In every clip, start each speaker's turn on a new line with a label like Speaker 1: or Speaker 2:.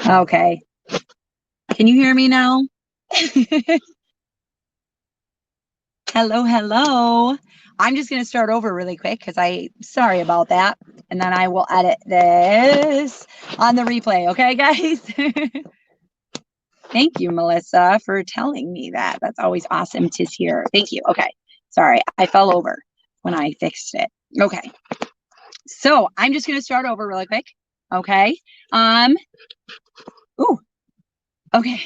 Speaker 1: Okay. Can you hear me now? Hello, hello. I'm just going to start over really quick because sorry about that. And then I will edit this on the replay. Okay, guys? Thank you, Melissa, for telling me that. That's always awesome to hear. Thank you. Okay. Sorry, I fell over when I fixed it. Okay. So I'm just going to start over really quick. Okay. Ooh, okay.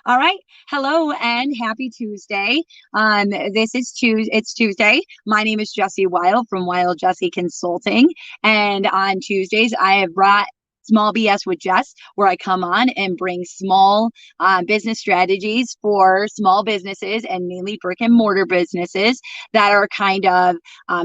Speaker 1: All right. Hello and happy Tuesday. It's Tuesday. My name is Jessie Wild from Wild Jessie Consulting. And on Tuesdays, I have brought Small BS with Jess, where I come on and bring small business strategies for small businesses and mainly brick and mortar businesses that are kind of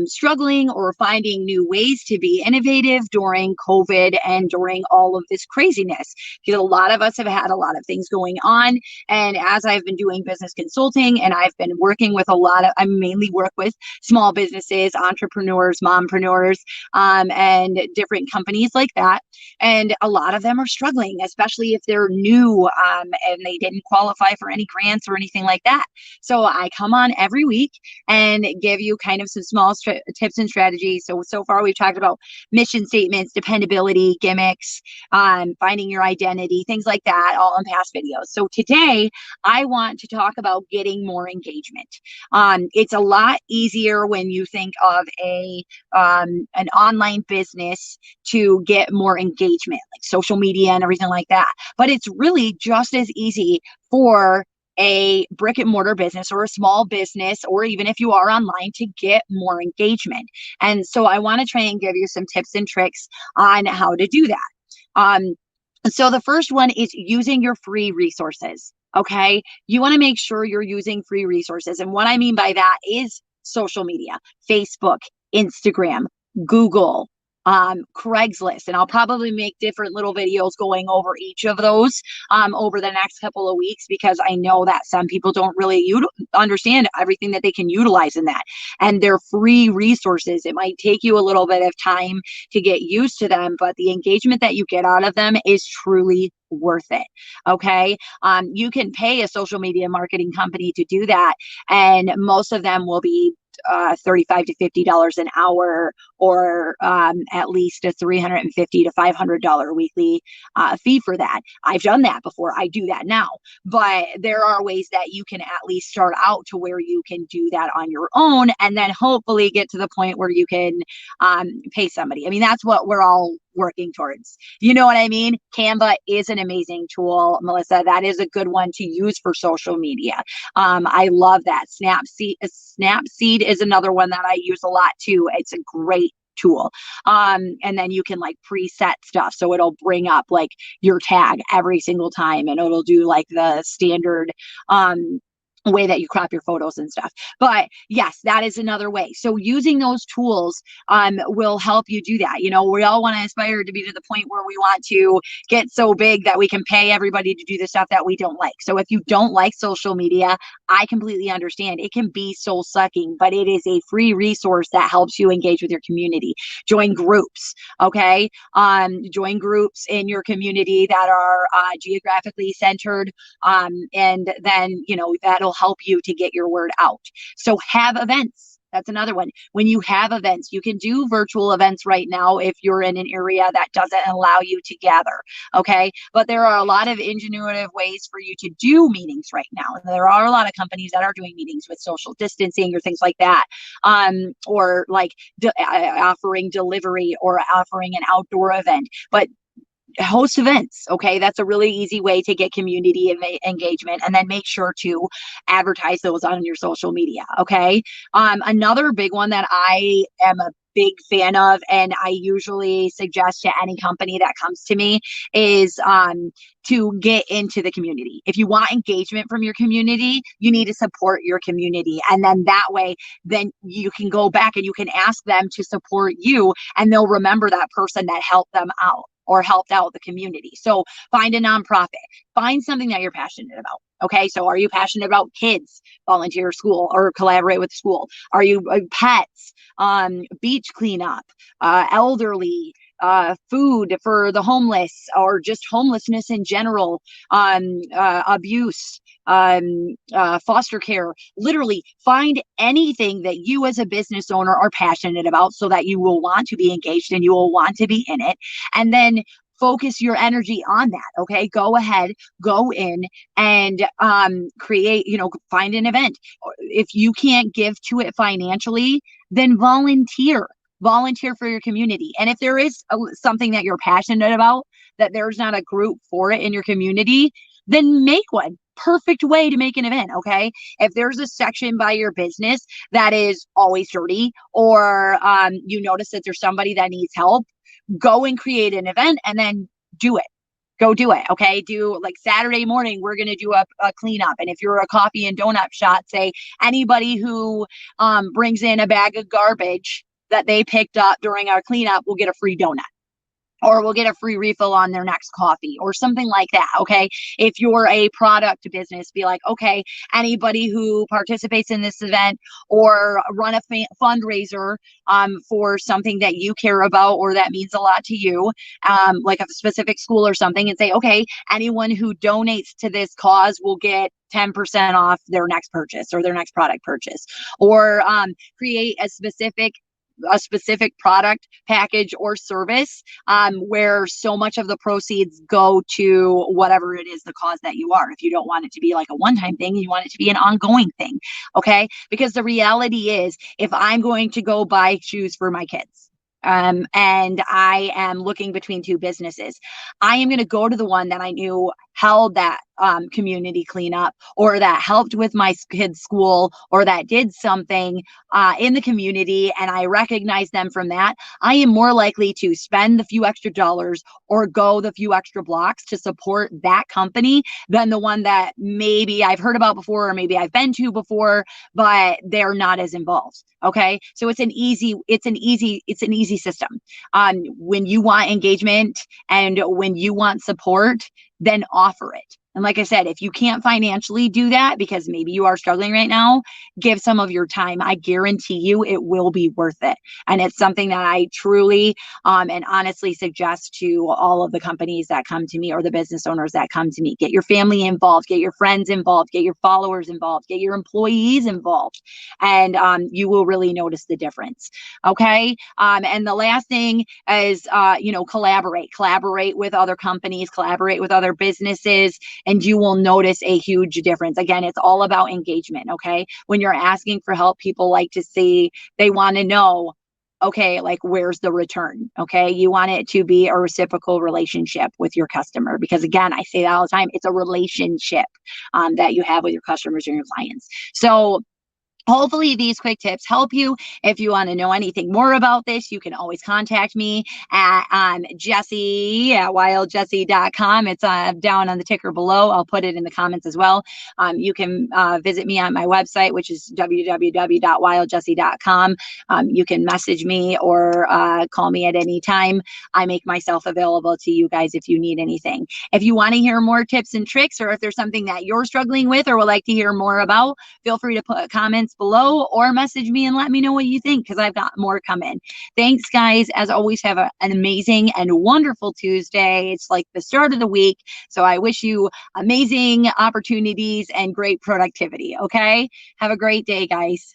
Speaker 1: struggling or finding new ways to be innovative during COVID and during all of this craziness. Because a lot of us have had a lot of things going on. And as I've been doing business consulting and I've been working with I mainly work with small businesses, entrepreneurs, mompreneurs, and different companies like that. And a lot of them are struggling, especially if they're new and they didn't qualify for any grants or anything like that. So I come on every week and give you kind of some small tips and strategies. So far we've talked about mission statements, dependability, gimmicks, finding your identity, things like that, all in past videos. So today I want to talk about getting more engagement. It's a lot easier when you think of an online business to get more engagement, like social media and everything like that. But it's really just as easy for a brick and mortar business or a small business, or even if you are online, to get more engagement. And so I want to try and give you some tips and tricks on how to do that. So the first one is using your free resources. Okay. You want to make sure you're using free resources. And what I mean by that is social media, Facebook, Instagram, Google, Craigslist. And I'll probably make different little videos going over each of those over the next couple of weeks, because I know that some people don't really understand everything that they can utilize in that. And they're free resources. It might take you a little bit of time to get used to them, but the engagement that you get out of them is truly worth it. Okay. You can pay a social media marketing company to do that, and most of them will be $35 to $50 an hour, or at least a $350 to $500 weekly fee for that. I've done that before. I do that now, but there are ways that you can at least start out to where you can do that on your own, and then hopefully get to the point where you can pay somebody. I mean, that's what we're all working towards. You know what I mean? Canva is an amazing tool, Melissa. That is a good one to use for social media. I love that. Snapseed is another one that I use a lot too. It's a great tool. And then you can like preset stuff. So it'll bring up like your tag every single time, and it'll do like the standard way that you crop your photos and stuff. But yes, that is another way. So using those tools will help you do that. You know, we all want to aspire to be to the point where we want to get so big that we can pay everybody to do the stuff that we don't like. So if you don't like social media, I completely understand. It can be soul sucking, but it is a free resource that helps you engage with your community. Join groups. Okay. Join groups in your community that are geographically centered. And then, you know, that'll help you to get your word out. So have events. That's another one. When you have events, you can do virtual events right now if you're in an area that doesn't allow you to gather. Okay. But there are a lot of ingenuitive ways for you to do meetings right now. And there are a lot of companies that are doing meetings with social distancing or things like that. Or like offering delivery or offering an outdoor event. But host events. Okay. That's a really easy way to get community engagement, and then make sure to advertise those on your social media. Okay. Another big one that I am a big fan of, and I usually suggest to any company that comes to me, is to get into the community. If you want engagement from your community, you need to support your community. And then that way, then you can go back and you can ask them to support you, and they'll remember that person that helped them out or helped out the community. So find a nonprofit, find something that you're passionate about. Okay. So are you passionate about kids, volunteer school, or collaborate with school? Are you pets, beach cleanup, elderly, food for the homeless, or just homelessness in general, abuse, foster care. Literally find anything that you as a business owner are passionate about so that you will want to be engaged and you will want to be in it. And then focus your energy on that. Okay. Go ahead, go in and create, find an event. If you can't give to it financially, then volunteer for your community. And if there is something that you're passionate about, that there's not a group for it in your community, then make one. Perfect way to make an event. Okay. If there's a section by your business that is always dirty, or you notice that there's somebody that needs help, go and create an event and then do it. Go do it. Okay. Do like Saturday morning, we're going to do a cleanup. And if you're a coffee and donut shop, say anybody who brings in a bag of garbage that they picked up during our cleanup will get a free donut, or we'll get a free refill on their next coffee, or something like that. Okay. If you're a product business, be like, okay, anybody who participates in this event or run a fundraiser for something that you care about or that means a lot to you, like a specific school or something, and say, okay, anyone who donates to this cause will get 10% off their next purchase or their next product purchase, or create a specific product package or service where so much of the proceeds go to whatever it is, the cause that you are. If you don't want it to be like a one-time thing, you want it to be an ongoing thing. Okay. Because the reality is, if I'm going to go buy shoes for my kids, and I am looking between two businesses, I am going to go to the one that I knew held that community cleanup, or that helped with my kids' school, or that did something in the community, and I recognize them from that. I am more likely to spend the few extra dollars or go the few extra blocks to support that company than the one that maybe I've heard about before, or maybe I've been to before, but they're not as involved. Okay. So it's an easy system. When you want engagement and when you want support, then offer it. And like I said, if you can't financially do that because maybe you are struggling right now, give some of your time. I guarantee you it will be worth it. And it's something that I truly and honestly suggest to all of the companies that come to me, or the business owners that come to me. Get your family involved, get your friends involved, get your followers involved, get your employees involved, and you will really notice the difference. Okay. And the last thing is, collaborate with other companies, collaborate with other businesses, and you will notice a huge difference. Again, it's all about engagement. Okay. When you're asking for help, people like to see, they want to know, okay, like, where's the return? Okay. You want it to be a reciprocal relationship with your customer, because again, I say that all the time, it's a relationship that you have with your customers and your clients. So hopefully these quick tips help you. If you want to know anything more about this, you can always contact me at Jessie at wildjessie.com. It's down on the ticker below. I'll put it in the comments as well. You can visit me on my website, which is www.wildjessie.com. You can message me or call me at any time. I make myself available to you guys if you need anything. If you want to hear more tips and tricks, or if there's something that you're struggling with or would like to hear more about, feel free to put comments below or message me and let me know what you think, because I've got more coming. Thanks, guys. As always, have an amazing and wonderful Tuesday. It's like the start of the week, so I wish you amazing opportunities and great productivity. Okay, have a great day, guys.